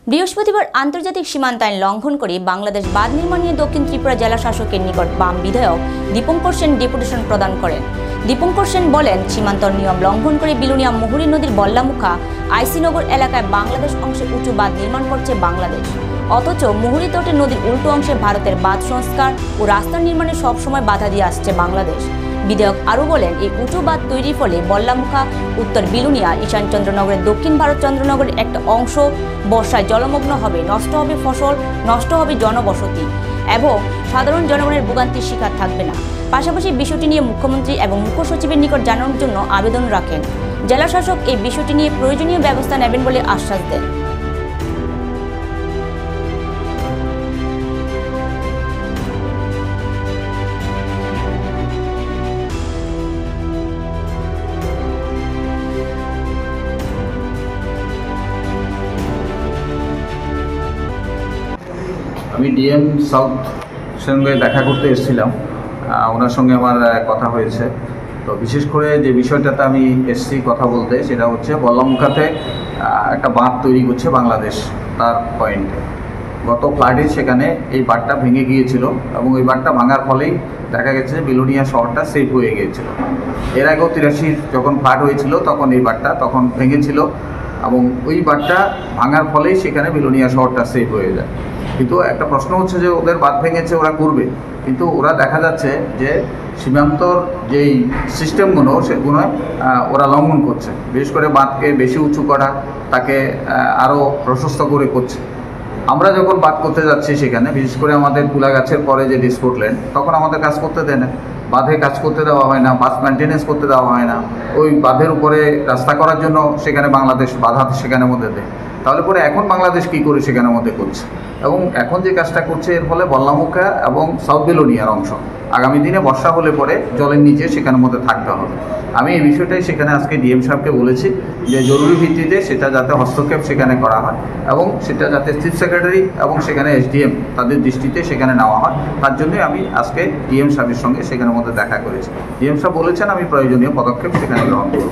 বৃহস্পতিবার আন্তর্জাতিক সীমান্ত আইন লঙ্ঘন করে বাংলাদেশ বাঁধ নির্মাণ নিয়ে দক্ষিণ ত্রিপুরা জেলা শাসকের নিকট বাম বিধায়ক দীপঙ্কর সেন ডেপুটেশন প্রদান করেন। দীপঙ্কর সেন বলেন, সীমান্তর নিয়ম লঙ্ঘন করে বিলুনিয়া মুহুরী নদীর বল্লামুখা আইসিনগর এলাকায় বাংলাদেশ অংশে উঁচু বাঁধ নির্মাণ করছে বাংলাদেশ। অথচ মুহুরী তটের নদীর উল্টো অংশে ভারতের বাঁধ সংস্কার ও রাস্তা নির্মাণে সবসময় বাধা দিয়ে আসছে বাংলাদেশ। বিধায়ক আরও বলেন, এই উঁচু বাঁধ তৈরির ফলে বল্লামুখা, উত্তর বিলুনিয়া, ঈশান চন্দ্রনগরের দক্ষিণ ভারত চন্দ্রনগরের একটা অংশ বর্ষায় জলমগ্ন হবে, নষ্ট হবে ফসল, নষ্ট হবে জনবসতি এবং সাধারণ জনগণের ভোগান্তির শিকার থাকবে না। পাশাপাশি বিষয়টি নিয়ে মুখ্যমন্ত্রী এবং মুখ্য সচিবের নিকট জানানোর জন্য আবেদন রাখেন। জেলা শাসক এই বিষয়টি নিয়ে প্রয়োজনীয় ব্যবস্থা নেবেন বলে আশ্বাস দেন। আমি ডিএম সাউথ সঙ্গে দেখা করতে এসেছিলাম, ওনার সঙ্গে আমার কথা হয়েছে। তো বিশেষ করে যে বিষয়টাতে আমি এসছি কথা বলতে, সেটা হচ্ছে বল্লামুখাতে একটা বাঁধ তৈরি করছে বাংলাদেশ। তার পয়েন্টে গত ফ্লাডে সেখানে এই বাঁধটা ভেঙে গিয়েছিল এবং ওই বাঁধটা ভাঙার ফলেই দেখা গেছে বিলুনিয়া শহরটা সেফ হয়ে গিয়েছিল। এর আগেও 83 যখন ফ্লাড হয়েছিল তখন এই বাঁধটা তখন ভেঙেছিল এবং ওই বাঁধটা ভাঙার ফলেই সেখানে বিলুনিয়া শহরটা সেফ হয়ে যায়। কিন্তু একটা প্রশ্ন হচ্ছে যে ওদের বাঁধ ভেঙেছে, ওরা করবে, কিন্তু ওরা দেখা যাচ্ছে যে সীমান্তর যেই সিস্টেমগুলো সেগুলো ওরা লঙ্ঘন করছে। বিশেষ করে বাঁধকে বেশি উঁচু করা, তাকে আরও প্রশস্ত করে করছে। আমরা যখন বাঁধ করতে যাচ্ছি সেখানে, বিশেষ করে আমাদের কুলাগাছের পরে যে ডিসপুট ল্যান্ড, তখন আমাদের কাজ করতে দেয় না, বাঁধে কাজ করতে দেওয়া হয় না, বাঁধ মেনটেন্যান্স করতে দেওয়া হয় না। ওই বাঁধের উপরে রাস্তা করার জন্য সেখানে বাংলাদেশ বাধা সেখানের মধ্যে দেয়। তাহলে পরে এখন বাংলাদেশ কী করে সেখানের মধ্যে করছে এবং এখন যে কাজটা করছে এর ফলে বল্লামুখা এবং সাউথ বিলুনিয়ার অংশ আগামী দিনে বর্ষা হলে পরে জলের নিচে সেখানের মধ্যে থাকতে হবে। আমি এই বিষয়টাই সেখানে আজকে ডিএম সাহেবকে বলেছি যে জরুরি ভিত্তিতে সেটা যাতে হস্তক্ষেপ সেখানে করা হয় এবং সেটা যাতে চিফ সেক্রেটারি এবং সেখানে এসডিএম তাদের দৃষ্টিতে সেখানে নেওয়া হয়। তার জন্যই আমি আজকে ডিএম সাহেবের সঙ্গে সেখানের মধ্যে দেখা করেছি। ডিএম সাহেব বলেছেন আমি প্রয়োজনীয় পদক্ষেপ সেখানে গ্রহণ করব।